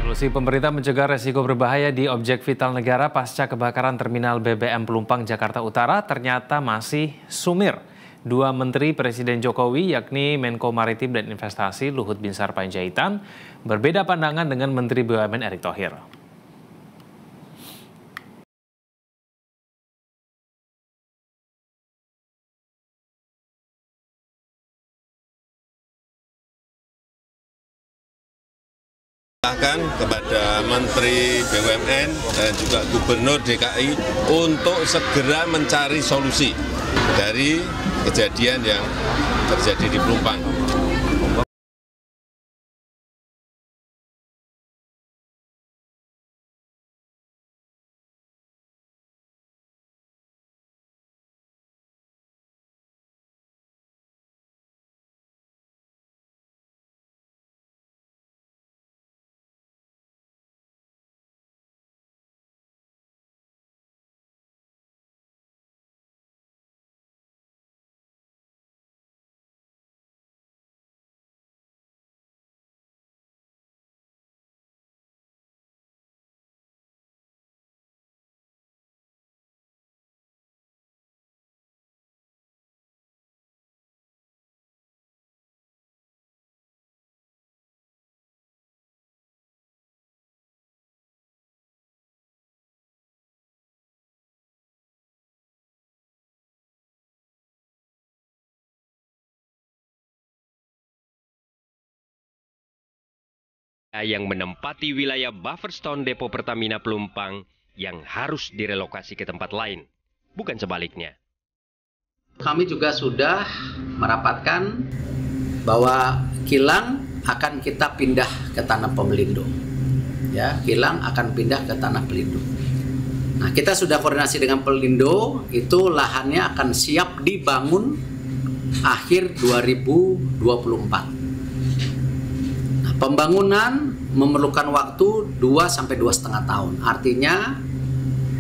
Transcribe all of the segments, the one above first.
Solusi pemerintah mencegah resiko berbahaya di objek vital negara pasca kebakaran terminal BBM Pelumpang Jakarta Utara ternyata masih sumir. Dua Menteri Presiden Jokowi yakni Menko Maritim dan Investasi Luhut Binsar Panjaitan berbeda pandangan dengan Menteri BUMN Erick Thohir. Kepada Menteri BUMN dan juga Gubernur DKI untuk segera mencari solusi dari kejadian yang terjadi di Pelumpang. Yang menempati wilayah buffer zone depo Pertamina Pelumpang yang harus direlokasi ke tempat lain, bukan sebaliknya. Kami juga sudah merapatkan bahwa kilang akan kita pindah ke tanah Pemelindo. Ya, kilang akan pindah ke tanah Pelindo. Nah, kita sudah koordinasi dengan Pelindo, itu lahannya akan siap dibangun akhir 2024. Pembangunan memerlukan waktu 2 sampai 2,5 tahun. Artinya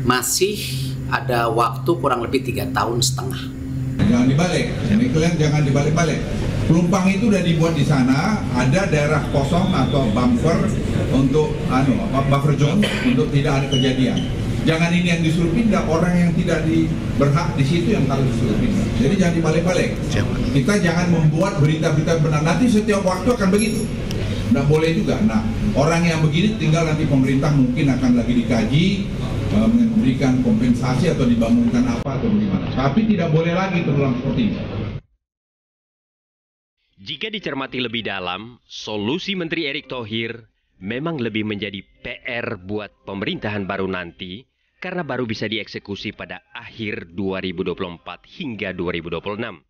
masih ada waktu kurang lebih 3,5 tahun. Jangan dibalik, jangan dibalik-balik. Pelumpang itu udah dibuat di sana, ada daerah kosong atau buffer untuk buffer zone untuk tidak ada kejadian. Jangan ini yang disuruh pindah, orang yang tidak berhak di situ yang harus disuruh pindah. Jadi jangan dibalik-balik. Kita jangan membuat berita-berita benar. Nanti setiap waktu akan begitu. Nggak boleh juga. Nah, orang yang begini tinggal nanti pemerintah mungkin akan lagi dikaji, memberikan kompensasi atau dibangunkan apa atau bagaimana. Tapi tidak boleh lagi terulang seperti ini. Jika dicermati lebih dalam, solusi Menteri Erick Thohir memang lebih menjadi PR buat pemerintahan baru nanti karena baru bisa dieksekusi pada akhir 2024 hingga 2026.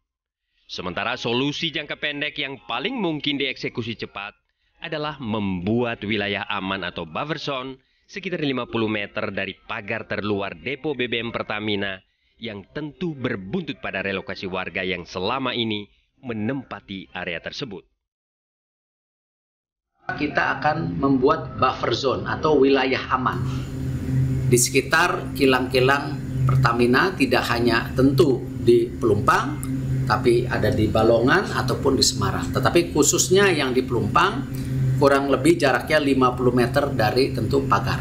Sementara solusi jangka pendek yang paling mungkin dieksekusi cepat adalah membuat wilayah aman atau buffer zone sekitar 50 meter dari pagar terluar depo BBM Pertamina yang tentu berbuntut pada relokasi warga yang selama ini menempati area tersebut. Kita akan membuat buffer zone atau wilayah aman di sekitar kilang-kilang Pertamina, tidak hanya tentu di Pelumpang, tapi ada di Balongan ataupun di Semarang. Tetapi khususnya yang di Pelumpang, kurang lebih jaraknya 50 meter dari tentu pagar.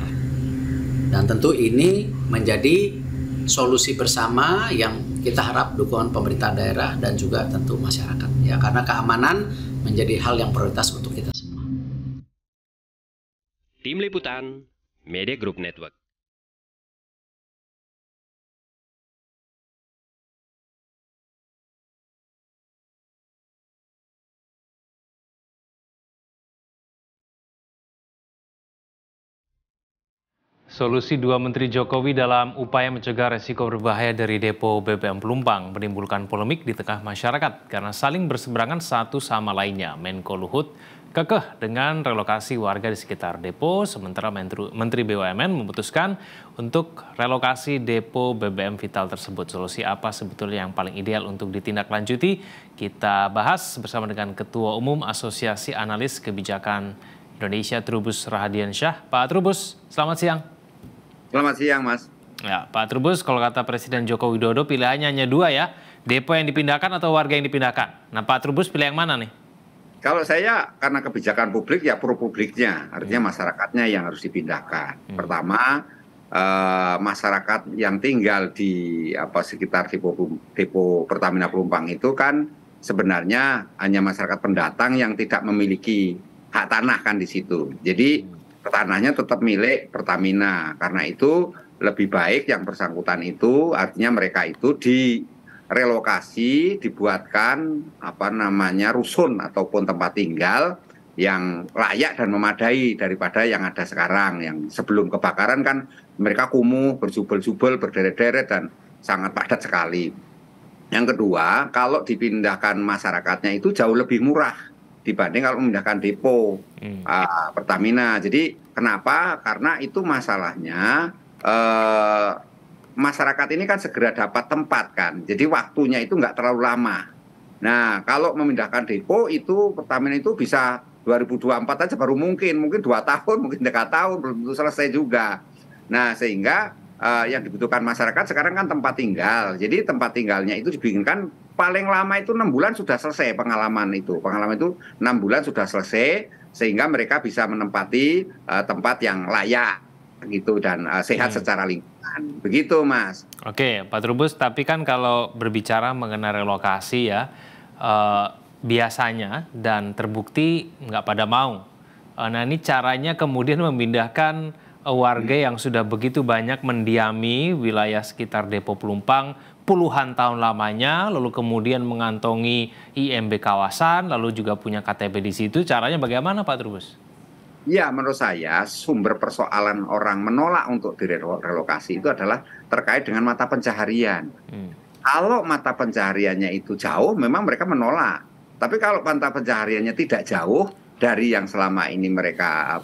Dan tentu ini menjadi solusi bersama yang kita harap dukungan pemerintah daerah dan juga tentu masyarakat. Ya, karena keamanan menjadi hal yang prioritas untuk kita semua. Tim Liputan, Media Group Network. Solusi dua Menteri Jokowi dalam upaya mencegah resiko berbahaya dari depo BBM Pelumpang menimbulkan polemik di tengah masyarakat karena saling berseberangan satu sama lainnya. Menko Luhut kekeh dengan relokasi warga di sekitar depo, sementara Menteri BUMN memutuskan untuk relokasi depo BBM vital tersebut. Solusi apa sebetulnya yang paling ideal untuk ditindaklanjuti? Kita bahas bersama dengan Ketua Umum Asosiasi Analis Kebijakan Indonesia, Trubus Rahadiansyah. Pak Trubus, selamat siang. Selamat siang, Mas. Ya, Pak Trubus, kalau kata Presiden Joko Widodo pilihannya hanya dua ya, depo yang dipindahkan atau warga yang dipindahkan. Nah, Pak Trubus pilih yang mana nih? Kalau saya karena kebijakan publik ya pro publiknya, artinya masyarakatnya yang harus dipindahkan. Pertama, masyarakat yang tinggal di sekitar depo Pertamina Pelumpang itu kan sebenarnya hanya masyarakat pendatang yang tidak memiliki hak tanah kan di situ. Jadi tanahnya tetap milik Pertamina. Karena itu lebih baik yang bersangkutan itu artinya mereka itu direlokasi, dibuatkan rusun ataupun tempat tinggal yang layak dan memadai daripada yang ada sekarang. Yang sebelum kebakaran kan mereka kumuh, berjubel-jubel, berderet-deret dan sangat padat sekali. Yang kedua, kalau dipindahkan masyarakatnya itu jauh lebih murah dibanding kalau memindahkan depo Pertamina. Jadi kenapa? Karena itu masalahnya masyarakat ini kan segera dapat tempat kan. Jadi waktunya itu nggak terlalu lama. Nah, kalau memindahkan depo itu Pertamina itu bisa 2024 aja baru mungkin 2 tahun, mungkin 3 tahun belum tentu selesai juga. Nah, sehingga yang dibutuhkan masyarakat sekarang kan tempat tinggal. Jadi tempat tinggalnya itu dibikinkan paling lama itu 6 bulan sudah selesai pengalaman itu. Pengalaman itu 6 bulan sudah selesai sehingga mereka bisa menempati tempat yang layak gitu dan sehat secara lingkungan. Begitu, Mas. Oke, Pak Trubus, tapi kan kalau berbicara mengenai relokasi ya, biasanya dan terbukti nggak pada mau. Nah, ini caranya kemudian memindahkan warga yang sudah begitu banyak mendiami wilayah sekitar depo Pelumpang puluhan tahun lamanya, lalu kemudian mengantongi IMB kawasan, lalu juga punya KTP di situ. Caranya bagaimana, Pak Trubus? Ya, menurut saya sumber persoalan orang menolak untuk direlokasi itu adalah terkait dengan mata pencaharian. Kalau mata pencahariannya itu jauh, memang mereka menolak. Tapi kalau mata pencahariannya tidak jauh dari yang selama ini mereka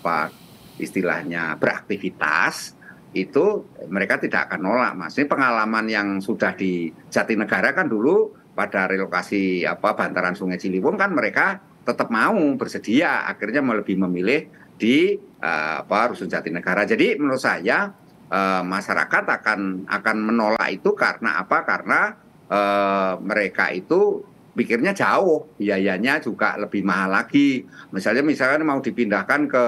istilahnya beraktivitas, itu mereka tidak akan nolak, Mas. Ini pengalaman yang sudah di Jatinegara kan dulu pada relokasi bantaran Sungai Ciliwung kan mereka tetap mau bersedia, akhirnya lebih memilih di Rusun Jatinegara. Jadi menurut saya masyarakat akan menolak itu karena apa? Karena mereka itu pikirnya jauh, biayanya juga lebih mahal lagi. Misalnya mau dipindahkan ke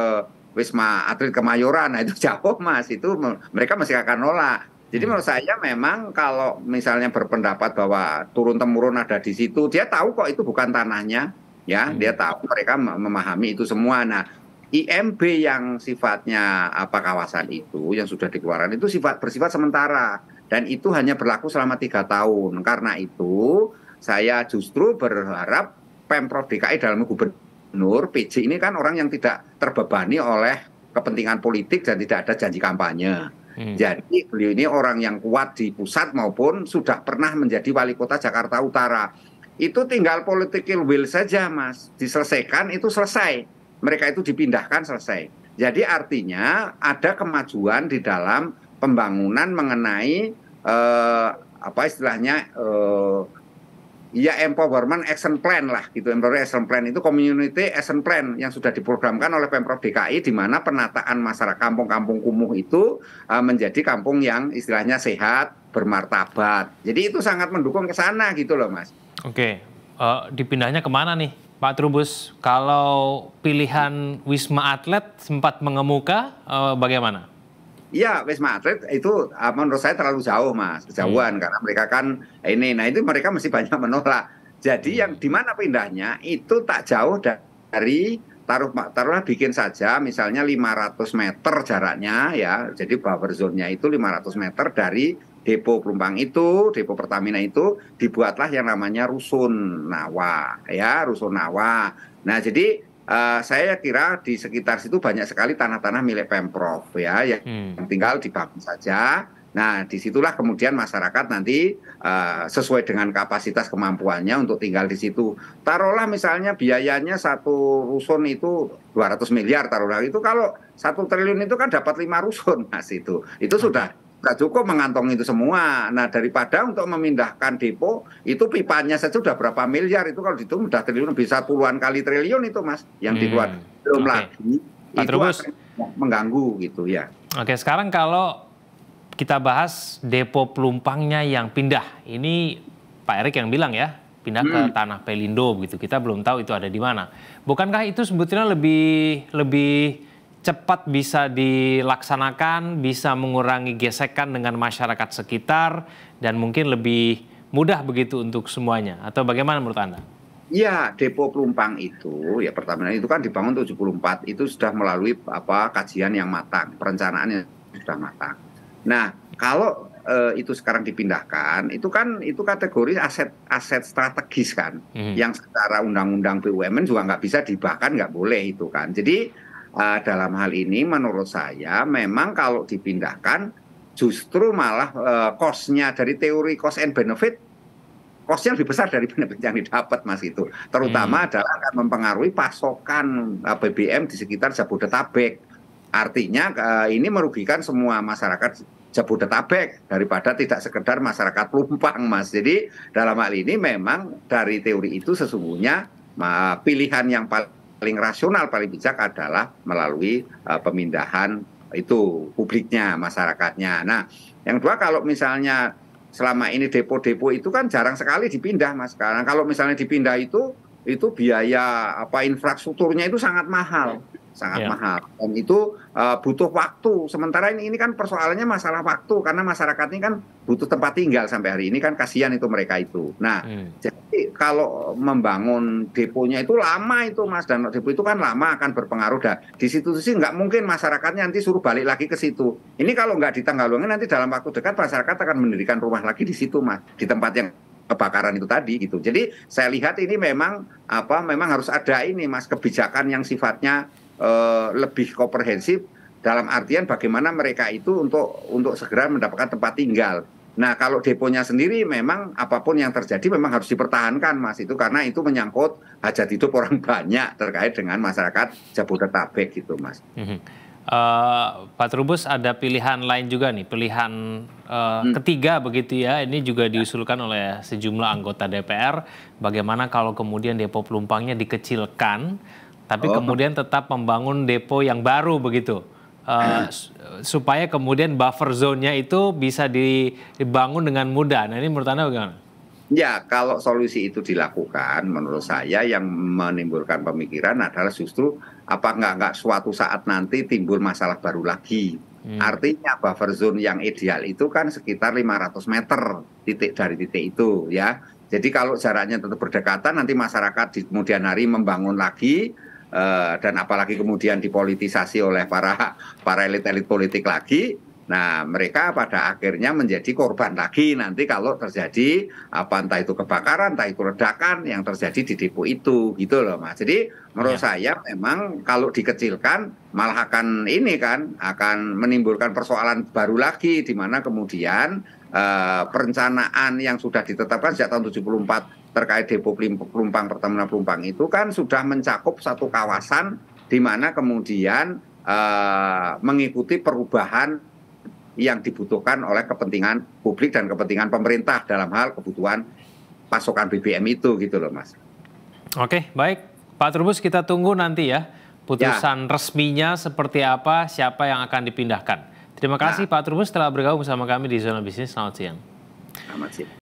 Wisma Atlet Kemayoran, nah itu jauh, Mas. Itu mereka masih akan nolak. Jadi menurut saya memang kalau misalnya berpendapat bahwa turun-temurun ada di situ, dia tahu kok itu bukan tanahnya, ya. Dia tahu, mereka memahami itu semua. Nah, IMB yang sifatnya kawasan itu yang sudah dikeluarkan itu bersifat sementara dan itu hanya berlaku selama 3 tahun. Karena itu saya justru berharap Pemprov DKI dalam gubernur PJ ini kan orang yang tidak terbebani oleh kepentingan politik dan tidak ada janji kampanye. Jadi beliau ini orang yang kuat di pusat maupun sudah pernah menjadi wali kota Jakarta Utara. Itu tinggal political will saja, Mas. Diselesaikan itu selesai. Mereka itu dipindahkan selesai. Jadi artinya ada kemajuan di dalam pembangunan mengenai empowerment action plan lah gitu. Empowerment action plan itu community action plan yang sudah diprogramkan oleh Pemprov DKI di mana penataan masyarakat kampung-kampung kumuh itu menjadi kampung yang istilahnya sehat, bermartabat. Jadi itu sangat mendukung ke sana gitu loh, Mas. Oke, dipindahnya kemana nih, Pak Trubus? Kalau pilihan Wisma Atlet sempat mengemuka, bagaimana? Iya, Wisma Atlet itu menurut saya terlalu jauh, Mas, kejauhan karena mereka kan itu mereka masih banyak menolak. Jadi yang di mana pindahnya itu tak jauh dari taruhlah bikin saja misalnya 500 meter jaraknya ya. Jadi buffer zone-nya itu 500 meter dari depo Pelumpang itu, depo Pertamina itu dibuatlah yang namanya Rusun Nawa ya, Rusun Nawa. Nah, jadi saya kira di sekitar situ banyak sekali tanah-tanah milik Pemprov ya yang tinggal dibangun saja. Nah, disitulah kemudian masyarakat nanti sesuai dengan kapasitas kemampuannya untuk tinggal di situ. Taruhlah misalnya biayanya satu rusun itu 200 miliar taruhlah. Itu kalau 1 triliun itu kan dapat 5 rusun, Mas itu. Itu sudah cukup mengantongi itu semua. Nah, daripada untuk memindahkan depo, itu pipanya saja sudah berapa miliar. Itu kalau dihitung sudah triliun, bisa puluhan kali triliun itu, Mas. Yang dikeluarkan. Belum lagi, Pak Trubus, itu akan mengganggu gitu ya. Oke, sekarang kalau kita bahas depo Pelumpangnya yang pindah. Ini Pak Erik yang bilang ya, pindah ke tanah Pelindo begitu. Kita belum tahu itu ada di mana. Bukankah itu sebetulnya lebih cepat bisa dilaksanakan, bisa mengurangi gesekan dengan masyarakat sekitar, dan mungkin lebih mudah begitu untuk semuanya? Atau bagaimana menurut Anda? Ya, depo Pelumpang itu, ya Pertamina itu kan dibangun 74, itu sudah melalui kajian yang matang, perencanaan yang sudah matang. Nah, kalau itu sekarang dipindahkan, itu kategori aset strategis kan, yang secara undang-undang BUMN juga nggak bisa dibahkan, nggak boleh itu kan. Jadi dalam hal ini menurut saya memang kalau dipindahkan justru malah cost-nya dari teori cost and benefit, cost-nya lebih besar dari benefit yang didapat Mas itu. Terutama adalah akan mempengaruhi pasokan BBM di sekitar Jabodetabek. Artinya ini merugikan semua masyarakat Jabodetabek daripada tidak sekedar masyarakat Pelumpang, Mas. Jadi dalam hal ini memang dari teori itu sesungguhnya pilihan yang paling rasional, paling bijak adalah melalui pemindahan itu publiknya, masyarakatnya. Nah, yang kedua kalau misalnya selama ini depo-depo itu kan jarang sekali dipindah, Mas. Karena kalau misalnya dipindah itu biaya infrastrukturnya itu sangat mahal. Sangat mahal, dan itu butuh waktu. Sementara ini kan persoalannya masalah waktu, karena masyarakat ini kan butuh tempat tinggal sampai hari ini kan, kasihan itu mereka itu. Nah, jadi kalau membangun deponya itu lama itu Mas, dan depo itu kan lama akan berpengaruh. Di situ sih nggak mungkin masyarakatnya nanti suruh balik lagi ke situ. Ini kalau nggak ditanggulangi nanti dalam waktu dekat masyarakat akan mendirikan rumah lagi di situ Mas, di tempat yang kebakaran itu tadi gitu. Jadi saya lihat ini memang harus ada ini Mas, kebijakan yang sifatnya lebih komprehensif dalam artian bagaimana mereka itu untuk segera mendapatkan tempat tinggal. Nah, kalau deponya sendiri memang apapun yang terjadi memang harus dipertahankan Mas, itu karena itu menyangkut hajat hidup orang banyak terkait dengan masyarakat Jabodetabek gitu Mas. Pak Trubus, ada pilihan lain juga nih, pilihan ketiga begitu ya, ini juga diusulkan oleh sejumlah anggota DPR. Bagaimana kalau kemudian depo Pelumpangnya dikecilkan, tapi kemudian tetap membangun depo yang baru begitu, supaya kemudian buffer zone-nya itu bisa dibangun dengan mudah. Nah, ini menurut Anda bagaimana? Ya, kalau solusi itu dilakukan, menurut saya yang menimbulkan pemikiran adalah justru nggak suatu saat nanti timbul masalah baru lagi. Artinya buffer zone yang ideal itu kan sekitar 500 meter dari titik itu ya. Jadi kalau jaraknya tetap berdekatan, nanti masyarakat di kemudian hari membangun lagi, dan apalagi kemudian dipolitisasi oleh para elit-elit politik lagi. Nah, mereka pada akhirnya menjadi korban lagi nanti kalau terjadi entah itu kebakaran, entah itu ledakan yang terjadi di depo itu, gitu loh Mas. Jadi menurut saya memang kalau dikecilkan malah akan menimbulkan persoalan baru lagi, di mana kemudian perencanaan yang sudah ditetapkan sejak tahun 74 terkait depo Pelumpang, Pertamina Pelumpang itu kan sudah mencakup satu kawasan di mana kemudian mengikuti perubahan yang dibutuhkan oleh kepentingan publik dan kepentingan pemerintah dalam hal kebutuhan pasokan BBM itu gitu loh Mas. Oke, baik Pak Trubus, kita tunggu nanti ya putusan resminya seperti apa, siapa yang akan dipindahkan. Terima kasih Pak Trubus telah bergabung bersama kami di Zona Bisnis. Selamat siang. Selamat siang.